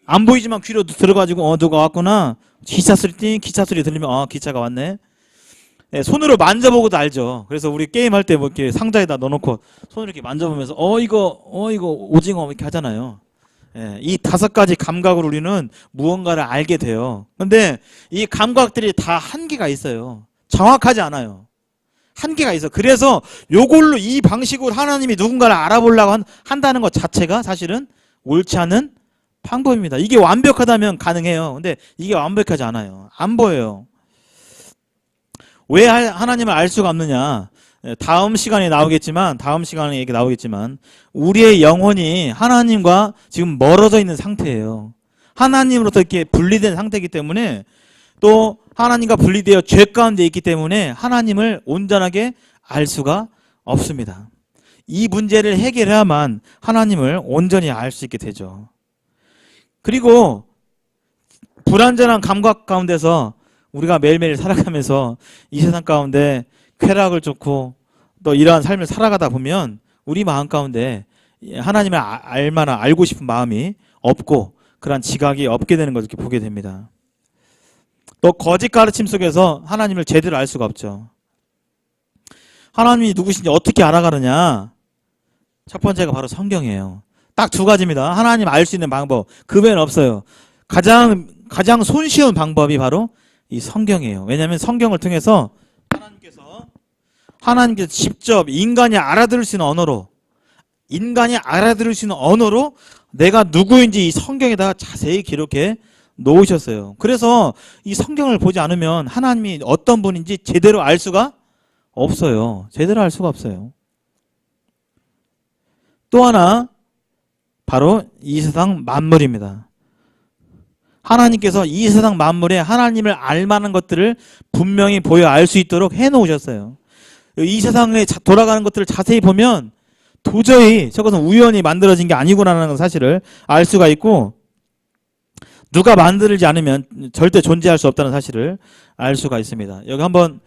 안 보이지만 귀로 들어가지고 누가 왔구나. 기차 소리 들리면 기차가 왔네. 예, 손으로 만져보고도 알죠. 그래서 우리 게임할 때 뭐 이렇게 상자에다 넣어놓고 손으로 이렇게 만져보면서 이거 오징어 이렇게 하잖아요. 예, 이 5가지 감각으로 우리는 무언가를 알게 돼요. 근데 이 감각들이 다 한계가 있어요. 정확하지 않아요. 한계가 있어. 그래서 요걸로 이 방식으로 하나님이 누군가를 알아보려고 한다는 것 자체가 사실은 옳지 않은 방법입니다. 이게 완벽하다면 가능해요. 근데 이게 완벽하지 않아요. 안 보여요. 왜 하나님을 알 수가 없느냐? 다음 시간에 얘기 나오겠지만 우리의 영혼이 하나님과 지금 멀어져 있는 상태예요. 하나님으로부터 이렇게 분리된 상태이기 때문에, 또 하나님과 분리되어 죄 가운데 있기 때문에 하나님을 온전하게 알 수가 없습니다. 이 문제를 해결해야만 하나님을 온전히 알 수 있게 되죠. 그리고 불완전한 감각 가운데서 우리가 매일매일 살아가면서 이 세상 가운데 쾌락을 쫓고 또 이러한 삶을 살아가다 보면 우리 마음 가운데 하나님을 알고 싶은 마음이 없고 그러한 지각이 없게 되는 것을 이렇게 보게 됩니다. 또 거짓 가르침 속에서 하나님을 제대로 알 수가 없죠. 하나님이 누구신지 어떻게 알아가느냐? 첫 번째가 바로 성경이에요. 딱 2가지입니다. 하나님 알 수 있는 방법. 그 외에는 없어요. 가장 손쉬운 방법이 바로 이 성경이에요. 왜냐하면 성경을 통해서 하나님께서 직접 인간이 알아들을 수 있는 언어로 내가 누구인지 이 성경에다가 자세히 기록해 놓으셨어요. 그래서 이 성경을 보지 않으면 하나님이 어떤 분인지 제대로 알 수가 없어요. 제대로 알 수가 없어요. 또 하나 바로 이 세상 만물입니다. 하나님께서 이 세상 만물에 하나님을 알만한 것들을 분명히 보여 알 수 있도록 해놓으셨어요. 이 세상에 돌아가는 것들을 자세히 보면 도저히 저것은 우연히 만들어진 게 아니구나라는 사실을 알 수가 있고, 누가 만들지 않으면 절대 존재할 수 없다는 사실을 알 수가 있습니다. 여기 한번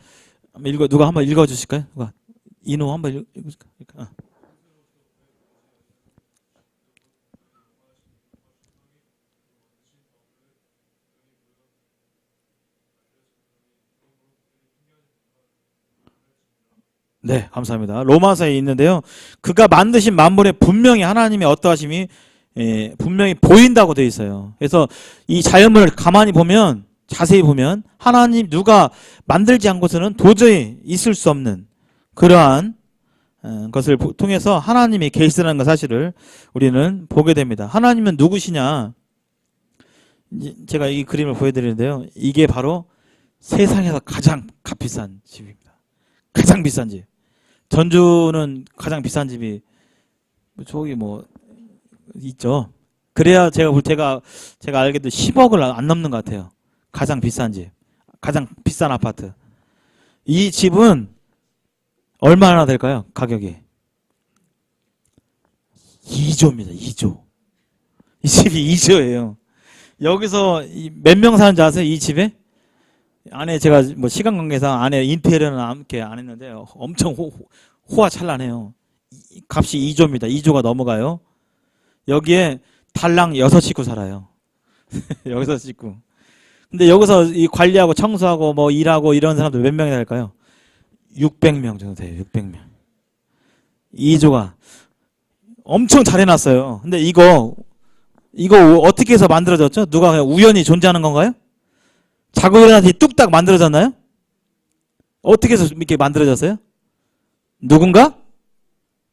누가 한번 읽어주실까요? 누가? 인호 한번 읽어주실까요? 네, 감사합니다. 로마서에 있는데요. 그가 만드신 만물에 분명히 하나님의 어떠하심이 분명히 보인다고 되어 있어요. 그래서 이 자연을 가만히 보면, 자세히 보면 하나님 누가 만들지 않고서는 도저히 있을 수 없는 그러한 것을 통해서 하나님이 계시라는 사실을 우리는 보게 됩니다. 하나님은 누구시냐? 제가 이 그림을 보여드리는데요. 이게 바로 세상에서 가장 값비싼 집입니다. 가장 비싼 집. 전주는 가장 비싼 집이 저기 뭐 있죠. 그래야 제가 알기도 10억을 안 넘는 것 같아요. 가장 비싼 집, 가장 비싼 아파트. 이 집은 얼마나 될까요? 가격이 2조입니다. 2조. 이 집이 2조예요. 여기서 몇 명 사는지 아세요? 이 집에? 안에 제가 뭐 시간 관계상 안에 인테리어는 함께 안 했는데 엄청 호화찬란해요. 값이 2조입니다. 2조가 넘어가요. 여기에 달랑 6식구 살아요. 6식구. 근데 여기서 이 관리하고 청소하고 뭐 일하고 이런 사람들 몇 명이 될까요? 600명 정도 돼요. 600명. 2조가 엄청 잘 해놨어요. 근데 이거 어떻게 해서 만들어졌죠? 누가 그냥 우연히 존재하는 건가요? 자고 일어나서 뚝딱 만들어졌나요? 어떻게 해서 이렇게 만들어졌어요? 누군가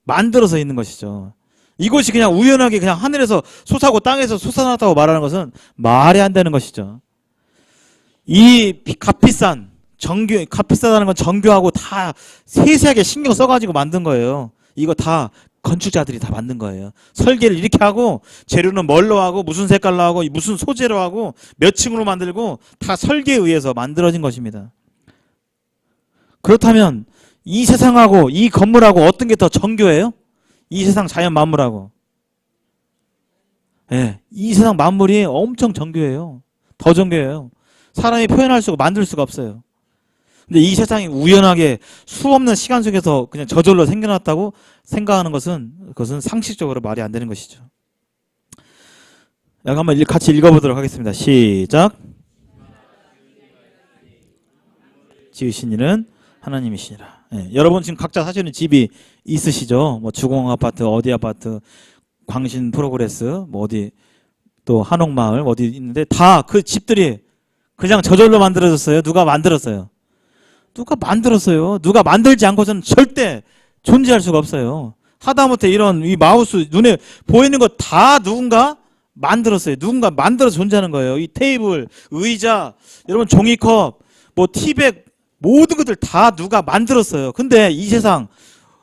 만들어서 있는 것이죠. 이것이 그냥 우연하게 그냥 하늘에서 솟아고 땅에서 솟아났다고 말하는 것은 말이 안 되는 것이죠. 이 값비싸다는 건 정교하고 다 세세하게 신경 써가지고 만든 거예요. 이거 다 건축자들이 다 만든 거예요. 설계를 이렇게 하고 재료는 뭘로 하고 무슨 색깔로 하고 무슨 소재로 하고 몇 층으로 만들고 다 설계에 의해서 만들어진 것입니다. 그렇다면 이 세상하고 이 건물하고 어떤 게 더 정교해요? 이 세상 자연 만물하고. 네, 이 세상 만물이 엄청 정교해요. 더 정교해요. 사람이 표현할 수가 만들 수가 없어요. 근데 이 세상이 우연하게 수없는 시간 속에서 그냥 저절로 생겨났다고 생각하는 그것은 상식적으로 말이 안 되는 것이죠. 여기 한번 같이 읽어보도록 하겠습니다. 시작. 지으신 이는 하나님이시니라. 네, 여러분 지금 각자 사시는 집이 있으시죠? 뭐 주공 아파트, 어디 아파트, 광신 프로그레스, 뭐 어디 또 한옥마을 어디 있는데 다 그 집들이 그냥 저절로 만들어졌어요. 누가 만들었어요? 누가 만들었어요. 누가 만들지 않고서는 절대 존재할 수가 없어요. 하다못해 이런 이 마우스 눈에 보이는 거 다 누군가 만들었어요. 누군가 만들어서 존재하는 거예요. 이 테이블, 의자, 여러분 종이컵, 뭐 티백 모든 것들 다 누가 만들었어요. 근데 이 세상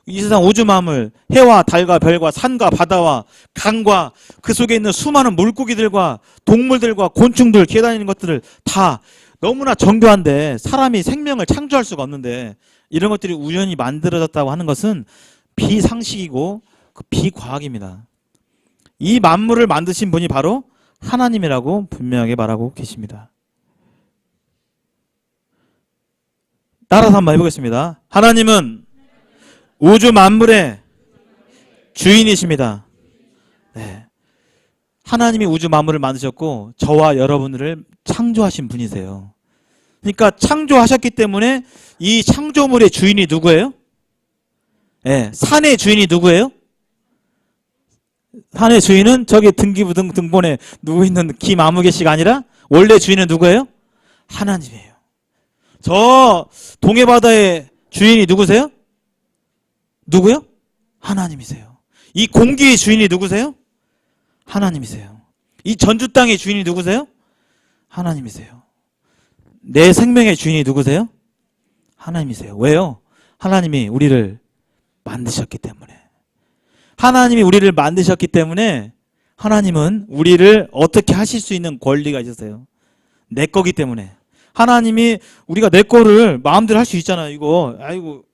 우주 만물, 해와 달과 별과 산과 바다와 강과 그 속에 있는 수많은 물고기들과 동물들과 곤충들 기어다니는 것들을 다 너무나 정교한데 사람이 생명을 창조할 수가 없는데 이런 것들이 우연히 만들어졌다고 하는 것은 비상식이고 비과학입니다. 이 만물을 만드신 분이 바로 하나님이라고 분명하게 말하고 계십니다. 따라서 한번 해보겠습니다. 하나님은 우주 만물의 주인이십니다. 네. 하나님이 우주 만물을 만드셨고 저와 여러분들을 창조하신 분이세요. 그러니까 창조하셨기 때문에 이 창조물의 주인이 누구예요? 네. 산의 주인이 누구예요? 산의 주인은 저기 등기부등 등본에 누워있는 김아무개 씨가 아니라 원래 주인은 누구예요? 하나님이에요. 저 동해바다의 주인이 누구세요? 누구요? 하나님이세요. 이 공기의 주인이 누구세요? 하나님이세요. 이 전주 땅의 주인이 누구세요? 하나님이세요. 내 생명의 주인이 누구세요? 하나님이세요. 왜요? 하나님이 우리를 만드셨기 때문에. 하나님이 우리를 만드셨기 때문에 하나님은 우리를 어떻게 하실 수 있는 권리가 있으세요. 내 거기 때문에. 하나님이 우리가 내 거를 마음대로 할 수 있잖아요. 이거 아이고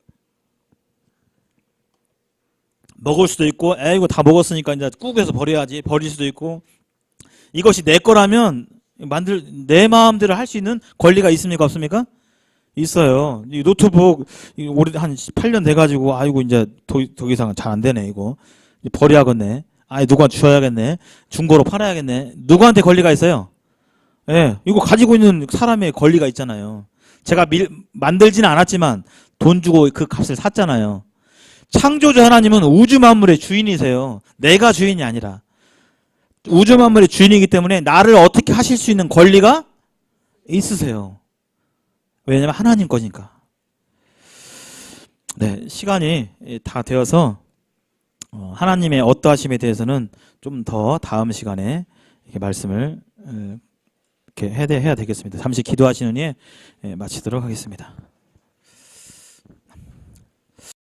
먹을 수도 있고 아이고 다 먹었으니까 이제 꾹해서 버려야지 버릴 수도 있고 이것이 내 거라면 내 마음대로 할 수 있는 권리가 있습니까 없습니까? 있어요. 이 노트북 올해 한 8년 돼가지고 아이고 이제 더 이상 잘 안 되네 이거 버려야겠네. 아이 누구한테 줘야겠네. 중고로 팔아야겠네. 누구한테 권리가 있어요? 예, 이거 가지고 있는 사람의 권리가 있잖아요. 제가 만들지는 않았지만 돈 주고 그 값을 샀잖아요. 창조주 하나님은 우주 만물의 주인이세요. 내가 주인이 아니라 우주 만물의 주인이기 때문에 나를 어떻게 하실 수 있는 권리가 있으세요. 왜냐면 하나님 거니까. 네, 시간이 다 되어서 하나님의 어떠하심에 대해서는 좀 더 다음 시간에 이렇게 말씀을 이렇게 해야 되겠습니다. 잠시 기도하시는 후에 마치도록 하겠습니다.